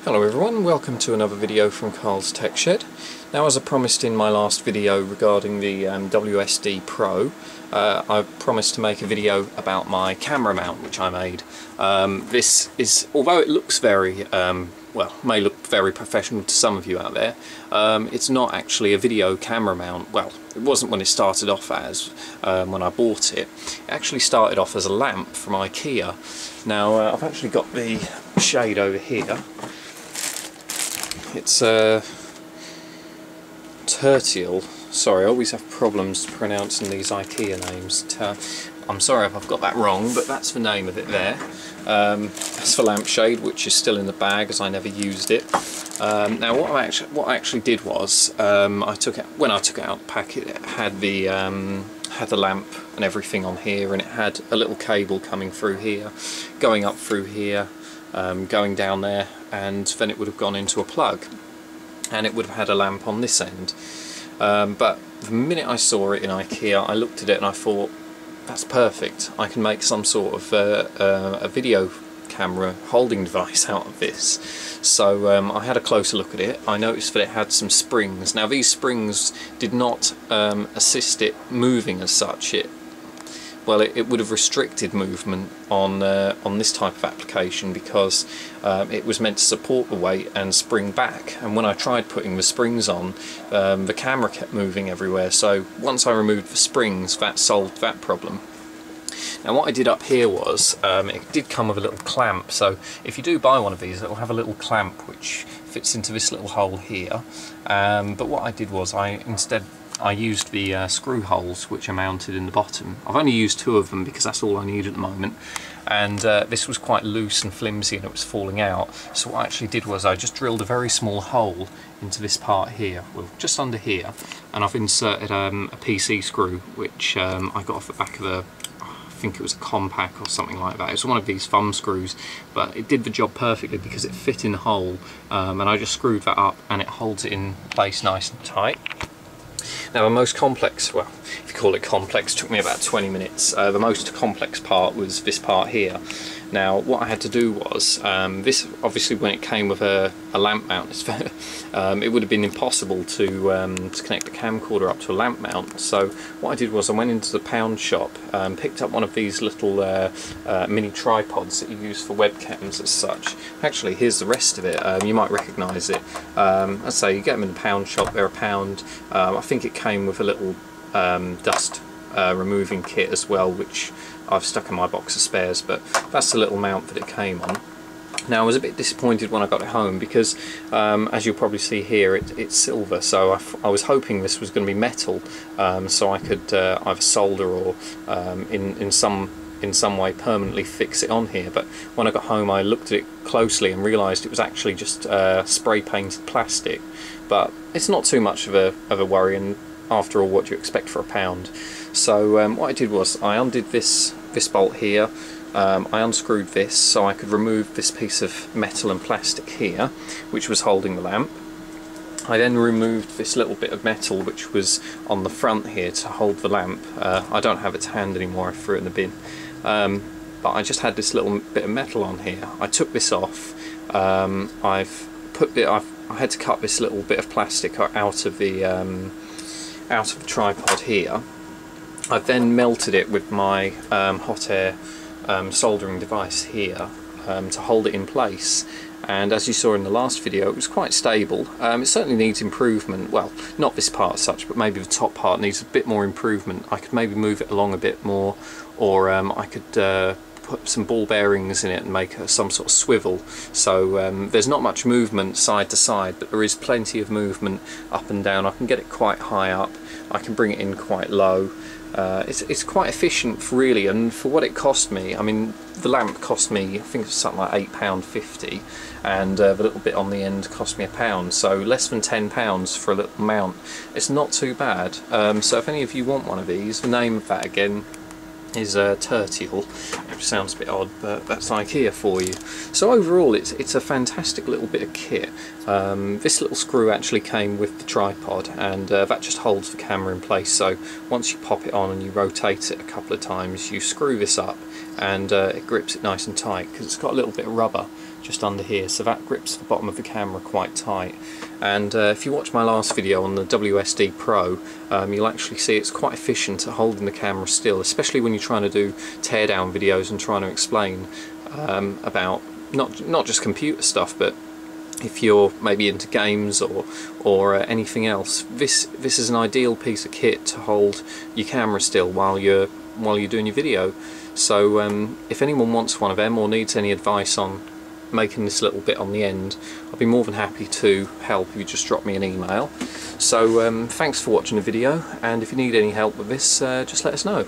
Hello everyone, welcome to another video from Carl's Tech Shed. Now, as I promised in my last video regarding the WSD Pro, I promised to make a video about my camera mount which I made. This is, although it looks very, well, may look very professional to some of you out there, it's not actually a video camera mount. Well, it wasn't when it started off as, when I bought it. It actually started off as a lamp from IKEA. Now, I've actually got the shade over here. It's tertial. Sorry, I always have problems pronouncing these IKEA names. I'm sorry if I've got that wrong, but that's the name of it there. That's the lampshade, which is still in the bag as I never used it. Now, what I actually did was, when I took it out of the packet, it had the lamp and everything on here, and it had a little cable coming through here, going up through here, going down there, and then it would have gone into a plug, and it would have had a lamp on this end. But the minute I saw it in IKEA, I looked at it and I thought, that's perfect. I can make some sort of a video camera holding device out of this. So I had a closer look at it. I noticed that it had some springs. Now, these springs did not assist it moving as such. It would have restricted movement on this type of application, because it was meant to support the weight and spring back, and when I tried putting the springs on, the camera kept moving everywhere. So once I removed the springs, that solved that problem. Now, what I did up here was, it did come with a little clamp, so if you do buy one of these, it will have a little clamp which fits into this little hole here. But what I did was, I used the screw holes which are mounted in the bottom. I've only used 2 of them because that's all I need at the moment, and this was quite loose and flimsy and it was falling out. So what I actually did was I just drilled a very small hole into this part here, well, just under here, and I've inserted a PC screw which I got off the back of I think it was a compact or something like that. It's one of these thumb screws, but it did the job perfectly because it fit in the hole, and I just screwed that up and it holds it in place nice and tight. Now, the most complex, well, if you call it complex, took me about 20 minutes. The most complex part was this part here. Now, what I had to do was, this, obviously when it came with a lamp mount, it would have been impossible to connect the camcorder up to a lamp mount. So what I did was I went into the pound shop, picked up one of these little mini tripods that you use for webcams as such. Actually, here's the rest of it. You might recognise it. I'd say you get them in the pound shop, they're £1. I think it came with a little dust removing kit as well, which I've stuck in my box of spares, but that's the little mount that it came on. Now, I was a bit disappointed when I got it home because, as you'll probably see here, it's silver, so I was hoping this was going to be metal, so I could either solder or in some way permanently fix it on here. But when I got home, I looked at it closely and realised it was actually just spray painted plastic. But it's not too much of a worry, and after all, what do you expect for £1? So what I did was I undid this bolt here. I unscrewed this so I could remove this piece of metal and plastic here which was holding the lamp. I then removed this little bit of metal which was on the front here to hold the lamp. I don't have it to hand anymore, I threw it in the bin. But I just had this little bit of metal on here. I took this off. I had to cut this little bit of plastic out of the tripod here. I've then melted it with my hot air soldering device here to hold it in place, and as you saw in the last video, it was quite stable. It certainly needs improvement. Well, not this part as such, but maybe the top part needs a bit more improvement. I could maybe move it along a bit more, or I could put some ball bearings in it and make some sort of swivel. So there's not much movement side to side, but there is plenty of movement up and down. I can get it quite high up, I can bring it in quite low. It's quite efficient really, and for what it cost me, I mean, the lamp cost me, I think it was something like £8.50, and the little bit on the end cost me £1, so less than £10 for a little mount. It's not too bad. So if any of you want one of these, the name of that again is tertial, which sounds a bit odd, but that's IKEA for you. So overall, it's a fantastic little bit of kit. This little screw actually came with the tripod, and that just holds the camera in place. So once you pop it on and you rotate it a couple of times, you screw this up and it grips it nice and tight because it's got a little bit of rubber just under here, so that grips the bottom of the camera quite tight. And if you watch my last video on the WSD Pro, you'll actually see it's quite efficient at holding the camera still, especially when you're trying to do teardown videos and trying to explain about not just computer stuff, but if you're maybe into games or anything else. This is an ideal piece of kit to hold your camera still while you're doing your video. So if anyone wants one of them or needs any advice on making this little bit on the end, I'll be more than happy to help if you just drop me an email. So thanks for watching the video, and if you need any help with this, just let us know.